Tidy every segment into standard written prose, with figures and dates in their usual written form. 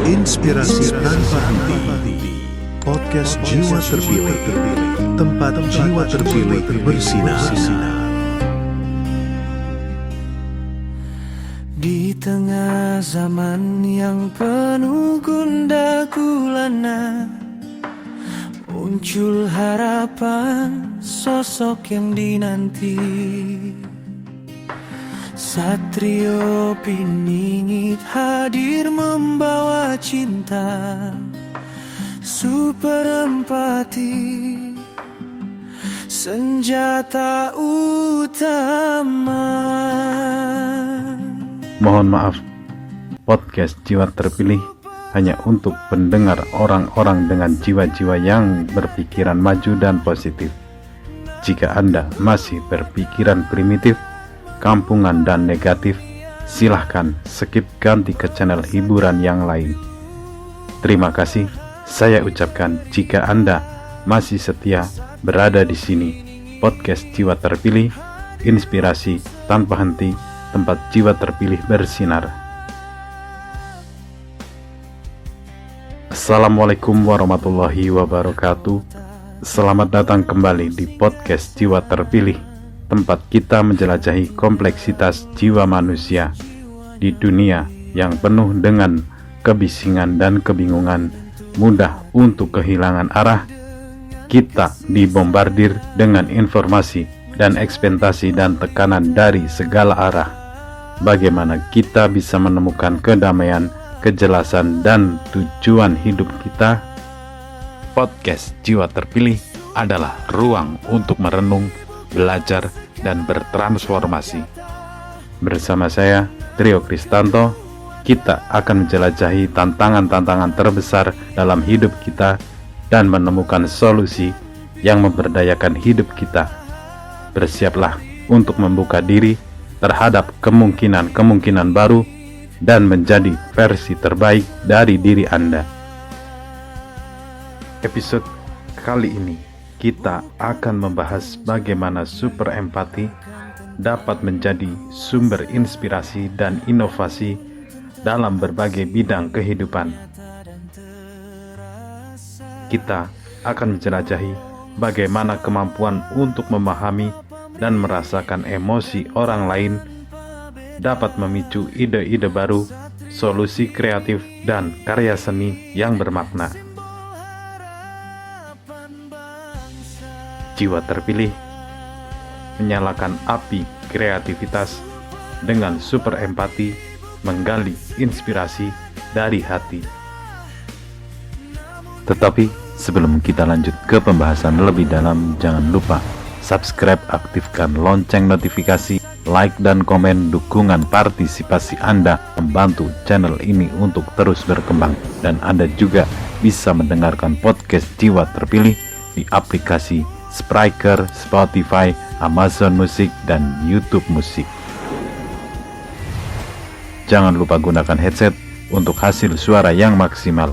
Inspirasi tanpa henti. Podcast Jiwa Terpilih. Tempat jiwa terpilih bersinar. Di tengah zaman yang penuh gundah gulana, muncul harapan sosok yang dinanti. Satrio Piningit hadir membawa cinta, super empati, senjata utama. Mohon maaf, podcast Jiwa Terpilih hanya untuk pendengar orang-orang dengan jiwa-jiwa yang berpikiran maju dan positif. Jika Anda masih berpikiran primitif, kampungan dan negatif, silahkan skip ganti ke channel hiburan yang lain. Terima kasih saya ucapkan jika Anda masih setia berada di sini. Podcast Jiwa Terpilih, inspirasi tanpa henti, tempat jiwa terpilih bersinar. Assalamualaikum warahmatullahi wabarakatuh. Selamat datang kembali di podcast Jiwa Terpilih, tempat kita menjelajahi kompleksitas jiwa manusia di dunia yang penuh dengan kebisingan dan kebingungan, mudah untuk kehilangan arah. Kita dibombardir dengan informasi dan ekspektasi dan tekanan dari segala arah. Bagaimana kita bisa menemukan kedamaian, kejelasan, dan tujuan hidup kita? Podcast Jiwa Terpilih adalah ruang untuk merenung, belajar, dan bertransformasi. Bersama saya, Trio Kristanto, kita akan menjelajahi tantangan-tantangan terbesar dalam hidup kita dan menemukan solusi yang memberdayakan hidup kita. Bersiaplah untuk membuka diri terhadap kemungkinan-kemungkinan baru dan menjadi versi terbaik dari diri Anda. Episode kali ini kita akan membahas bagaimana super empati dapat menjadi sumber inspirasi dan inovasi dalam berbagai bidang kehidupan. Kita akan menjelajahi bagaimana kemampuan untuk memahami dan merasakan emosi orang lain dapat memicu ide-ide baru, solusi kreatif, dan karya seni yang bermakna. Jiwa Terpilih menyalakan api kreativitas dengan super empati, menggali inspirasi dari hati. Tetapi sebelum kita lanjut ke pembahasan lebih dalam, jangan lupa subscribe, aktifkan lonceng notifikasi, like dan komen. Dukungan partisipasi Anda membantu channel ini untuk terus berkembang. Dan Anda juga bisa mendengarkan podcast Jiwa Terpilih di aplikasi Spreaker, Spotify, Amazon Music, dan YouTube Musik. Jangan lupa gunakan headset untuk hasil suara yang maksimal.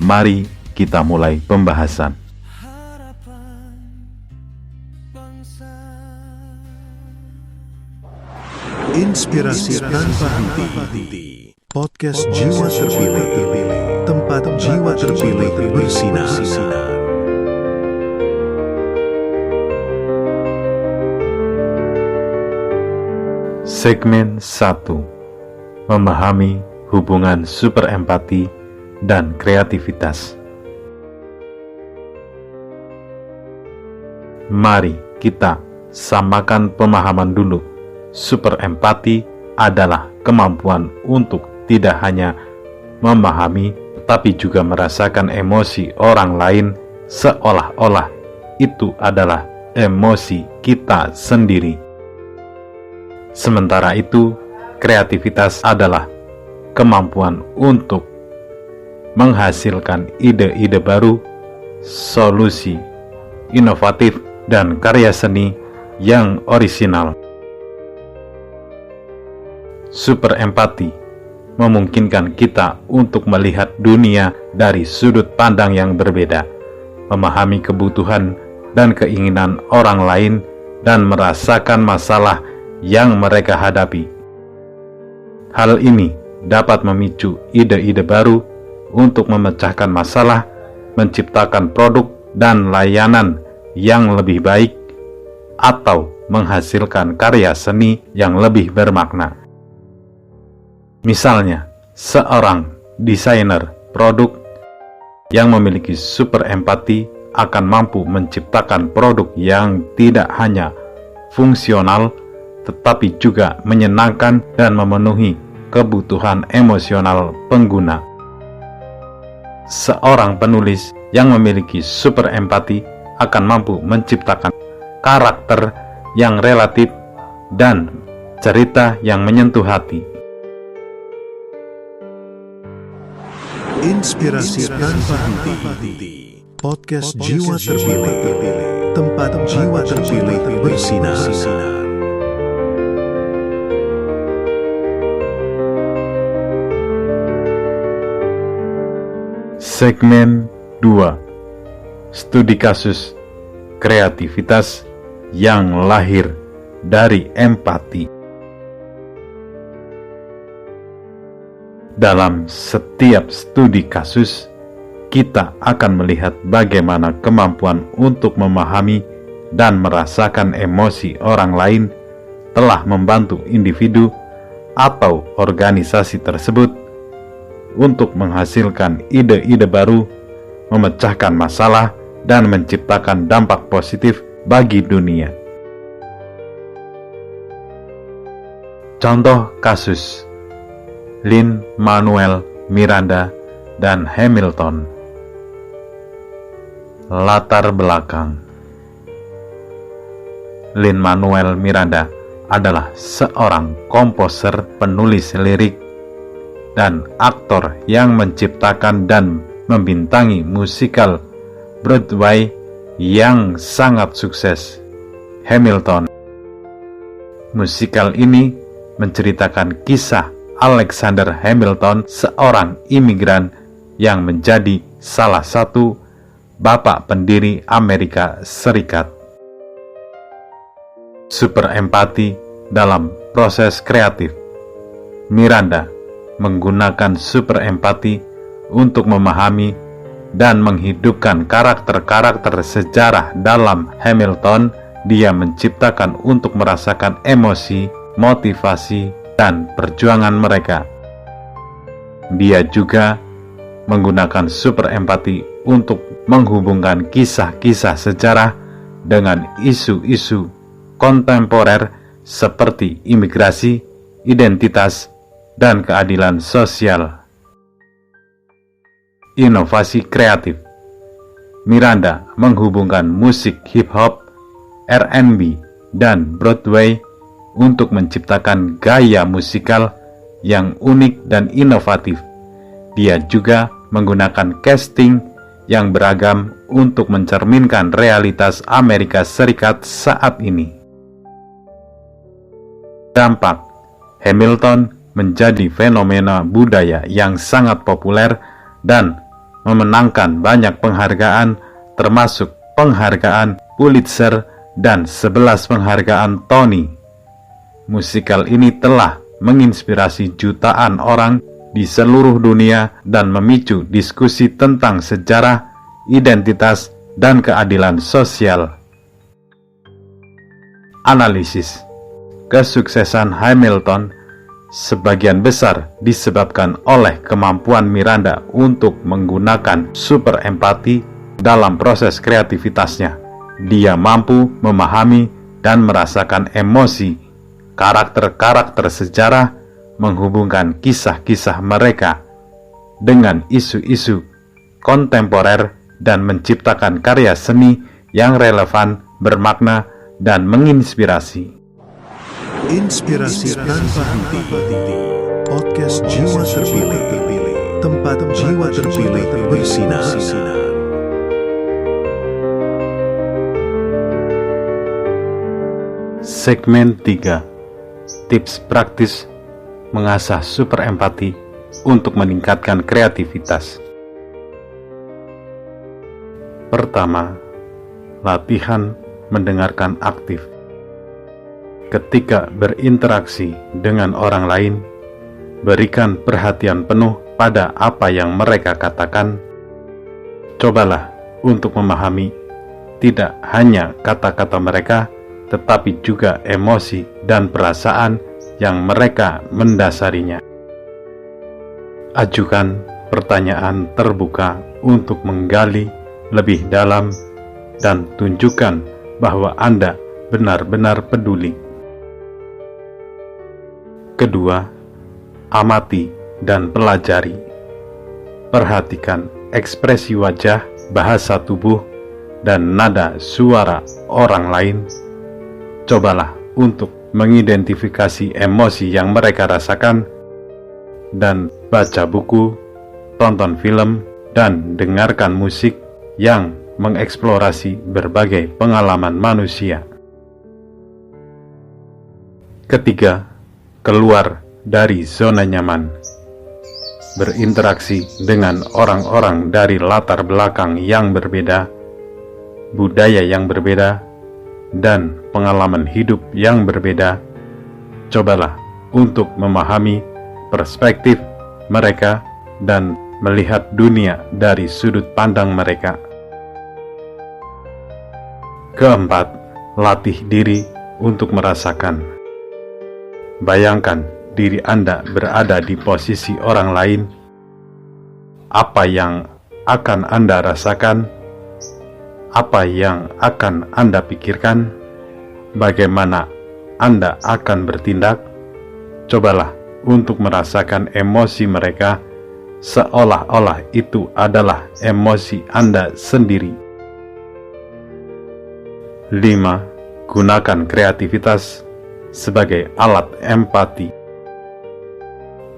Mari kita mulai pembahasan. Inspirasi tanpa henti. Podcast Jiwa Terpilih. Tempat jiwa terpilih bersinar. Segmen 1. Memahami hubungan super empati dan kreativitas. Mari kita samakan pemahaman dulu. Super empati adalah kemampuan untuk tidak hanya memahami, tapi juga merasakan emosi orang lain seolah-olah itu adalah emosi kita sendiri. Sementara itu, kreativitas adalah kemampuan untuk menghasilkan ide-ide baru, solusi inovatif, dan karya seni yang orisinal. Super empati memungkinkan kita untuk melihat dunia dari sudut pandang yang berbeda, memahami kebutuhan dan keinginan orang lain, dan merasakan masalah yang mereka hadapi. Hal ini dapat memicu ide-ide baru untuk memecahkan masalah, menciptakan produk dan layanan yang lebih baik, atau menghasilkan karya seni yang lebih bermakna. Misalnya, seorang desainer produk yang memiliki super empati akan mampu menciptakan produk yang tidak hanya fungsional, tetapi juga menyenangkan dan memenuhi kebutuhan emosional pengguna. Seorang penulis yang memiliki super empati akan mampu menciptakan karakter yang relatif dan cerita yang menyentuh hati. Inspirasi tanpa henti. Podcast Jiwa Terpilih. Tempat jiwa terpilih bersinar. Segmen 2. Studi kasus kreativitas yang lahir dari empati. Dalam setiap studi kasus, kita akan melihat bagaimana kemampuan untuk memahami dan merasakan emosi orang lain telah membantu individu atau organisasi tersebut untuk menghasilkan ide-ide baru, memecahkan masalah, dan menciptakan dampak positif bagi dunia. Contoh kasus Lin-Manuel Miranda dan Hamilton. Latar belakang. Lin-Manuel Miranda adalah seorang komposer, penulis lirik, dan aktor yang menciptakan dan membintangi musikal Broadway yang sangat sukses, Hamilton. Musikal ini menceritakan kisah Alexander Hamilton, seorang imigran yang menjadi salah satu bapak pendiri Amerika Serikat. Super empati dalam proses kreatif. Miranda menggunakan super empati untuk memahami dan menghidupkan karakter-karakter sejarah dalam Hamilton. Dia menciptakan untuk merasakan emosi, motivasi, dan perjuangan mereka. Dia juga menggunakan super empati untuk menghubungkan kisah-kisah sejarah dengan isu-isu kontemporer seperti imigrasi, identitas, dan keadilan sosial. Inovasi kreatif. Miranda menghubungkan musik hip-hop, R&B, dan Broadway untuk menciptakan gaya musikal yang unik dan inovatif. Dia juga menggunakan casting yang beragam untuk mencerminkan realitas Amerika Serikat saat ini. Dampak. Hamilton menjadi fenomena budaya yang sangat populer dan memenangkan banyak penghargaan, termasuk penghargaan Pulitzer dan 11 penghargaan Tony. Musikal ini telah menginspirasi jutaan orang di seluruh dunia dan memicu diskusi tentang sejarah, identitas, dan keadilan sosial. Analisis. Kesuksesan Hamilton sebagian besar disebabkan oleh kemampuan Miranda untuk menggunakan super empati dalam proses kreativitasnya. Dia mampu memahami dan merasakan emosi karakter-karakter sejarah, menghubungkan kisah-kisah mereka dengan isu-isu kontemporer dan menciptakan karya seni yang relevan, bermakna, dan menginspirasi. Inspirasi tanpa henti. Podcast Jiwa Terpilih. Tempat jiwa terpilih bersinar. Segmen 3. Tips praktis mengasah super empati untuk meningkatkan kreativitas. Pertama, latihan mendengarkan aktif. ketika berinteraksi dengan orang lain, berikan perhatian penuh pada apa yang mereka katakan. Cobalah untuk memahami tidak hanya kata-kata mereka, tetapi juga emosi dan perasaan yang mereka mendasarinya. Ajukan pertanyaan terbuka untuk menggali lebih dalam dan tunjukkan bahwa Anda benar-benar peduli. Kedua, amati dan pelajari. Perhatikan ekspresi wajah, bahasa tubuh, dan nada suara orang lain. Cobalah untuk mengidentifikasi emosi yang mereka rasakan dan baca buku, tonton film, dan dengarkan musik yang mengeksplorasi berbagai pengalaman manusia. Ketiga, keluar dari zona nyaman. Berinteraksi dengan orang-orang dari latar belakang yang berbeda, budaya yang berbeda, dan pengalaman hidup yang berbeda. Cobalah untuk memahami perspektif mereka dan melihat dunia dari sudut pandang mereka. Keempat, latih diri untuk merasakan. Bayangkan diri Anda berada di posisi orang lain. Apa yang akan Anda rasakan? Apa yang akan Anda pikirkan? Bagaimana Anda akan bertindak? Cobalah untuk merasakan emosi mereka seolah-olah itu adalah emosi Anda sendiri. 5. Gunakan kreativitas sebagai alat empati.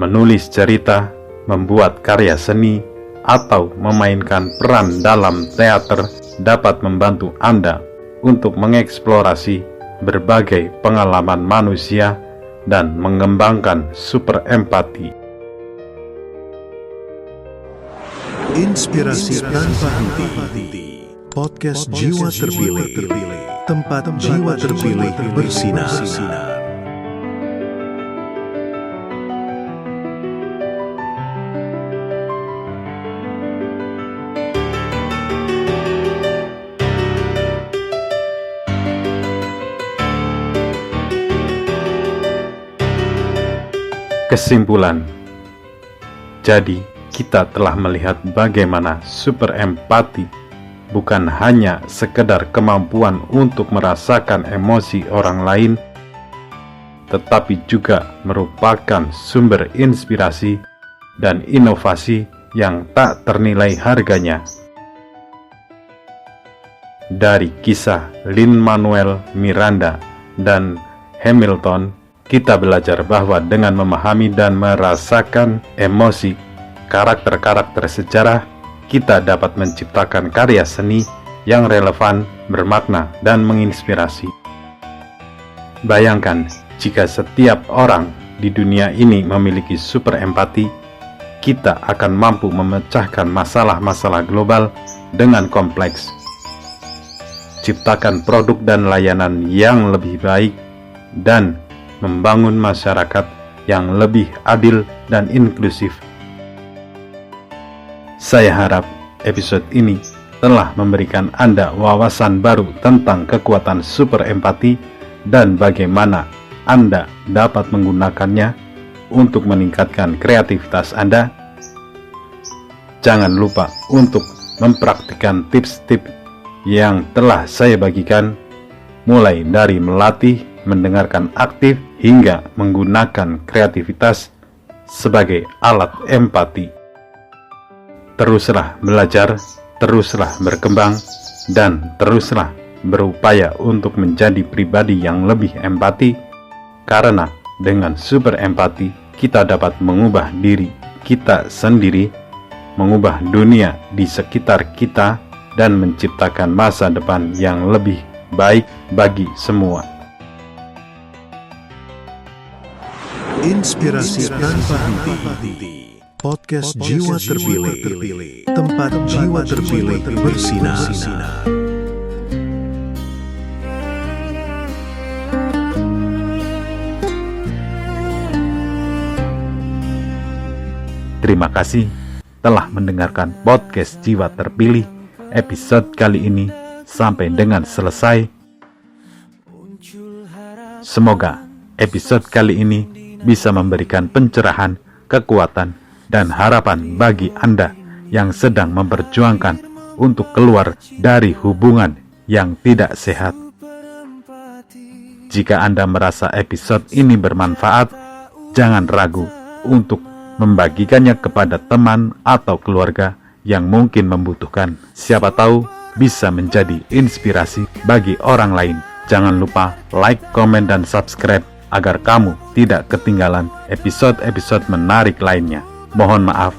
Menulis cerita, membuat karya seni, atau memainkan peran dalam teater dapat membantu Anda untuk mengeksplorasi berbagai pengalaman manusia dan mengembangkan super empati. Inspirasi tanpa henti. Podcast Jiwa Terpilih. Tempat jiwa terpilih bersinar. Kesimpulan. Jadi, kita telah melihat bagaimana super empati bukan hanya sekedar kemampuan untuk merasakan emosi orang lain, tetapi juga merupakan sumber inspirasi dan inovasi yang tak ternilai harganya. Dari kisah Lin-Manuel Miranda dan Hamilton, kita belajar bahwa dengan memahami dan merasakan emosi karakter-karakter sejarah, kita dapat menciptakan karya seni yang relevan, bermakna, dan menginspirasi. Bayangkan jika setiap orang di dunia ini memiliki super empati, kita akan mampu memecahkan masalah-masalah global dengan kompleks. Ciptakan produk dan layanan yang lebih baik dan membangun masyarakat yang lebih adil dan inklusif. Saya harap episode ini telah memberikan Anda wawasan baru tentang kekuatan super empati dan bagaimana Anda dapat menggunakannya untuk meningkatkan kreativitas Anda. Jangan lupa untuk mempraktikkan tips-tips yang telah saya bagikan, mulai dari melatih, mendengarkan aktif, hingga menggunakan kreativitas sebagai alat empati. Teruslah belajar, teruslah berkembang, dan teruslah berupaya untuk menjadi pribadi yang lebih empati, karena dengan super empati kita dapat mengubah diri kita sendiri, mengubah dunia di sekitar kita, dan menciptakan masa depan yang lebih baik bagi semua. Inspirasi tanpa henti. Podcast Jiwa Terpilih. Tempat jiwa terpilih bersinar. Terima kasih telah mendengarkan podcast Jiwa Terpilih episode kali ini sampai dengan selesai. Semoga episode kali ini bisa memberikan pencerahan, kekuatan, dan harapan bagi Anda yang sedang memperjuangkan untuk keluar dari hubungan yang tidak sehat. Jika Anda merasa episode ini bermanfaat, jangan ragu untuk membagikannya kepada teman atau keluarga yang mungkin membutuhkan. Siapa tahu bisa menjadi inspirasi bagi orang lain. Jangan lupa like, komen, dan subscribe agar kamu tidak ketinggalan episode-episode menarik lainnya. Mohon maaf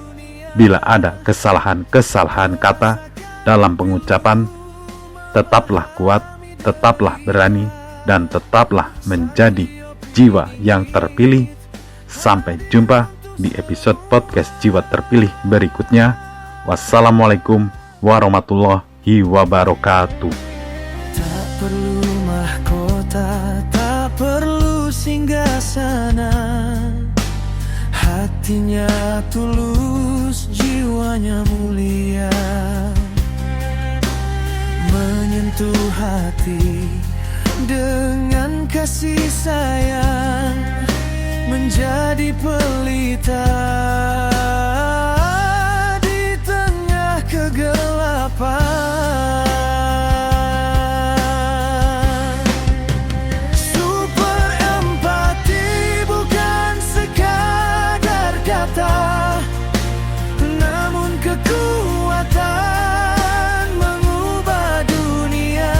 bila ada kesalahan-kesalahan kata dalam pengucapan. Tetaplah kuat, tetaplah berani, dan tetaplah menjadi jiwa yang terpilih. Sampai jumpa di episode podcast Jiwa Terpilih berikutnya. Wassalamualaikum warahmatullahi wabarakatuh. Tak perlu mahkota, tak perlu singgasana. Hatinya tulus, jiwanya mulia, menyentuh hati dengan kasih sayang, menjadi pelita di tengah kegelapan. Super empati bukan sekadar kata, namun kekuatan mengubah dunia.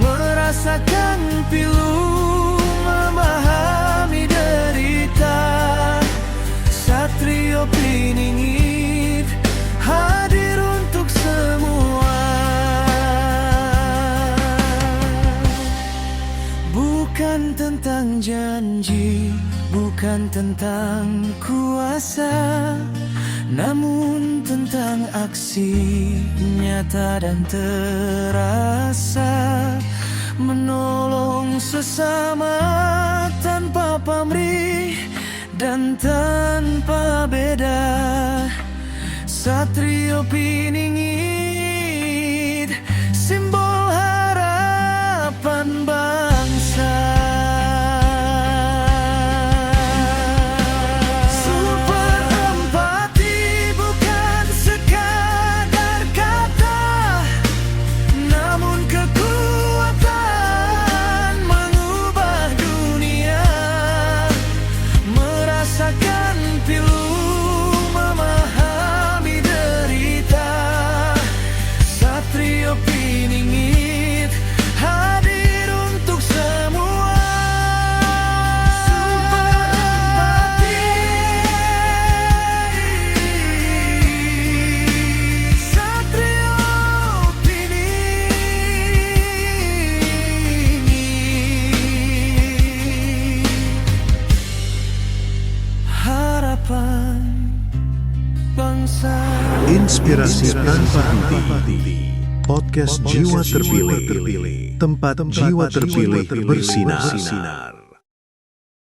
Merasakan pilu, memahami derita. Satrio Piningit hadir untuk semua. Bukan tentang janji, bukan tentang kuasa, namun tentang aksi nyata dan terasa. Menolong sesama tanpa pamrih dan tanpa beda. Satrio Piningit, simbol harapan bangsa. Super empati bukan sekadar kata, namun kekuatan mengubah dunia. Merasakan pilu, memahami derita. Satrio Piningit hadir untuk semua. Super empati, Satrio Piningit, harapan bangsa. Inspirasi tanpa henti. Podcast Jiwa Terpilih. Tempat jiwa terpilih bersinar.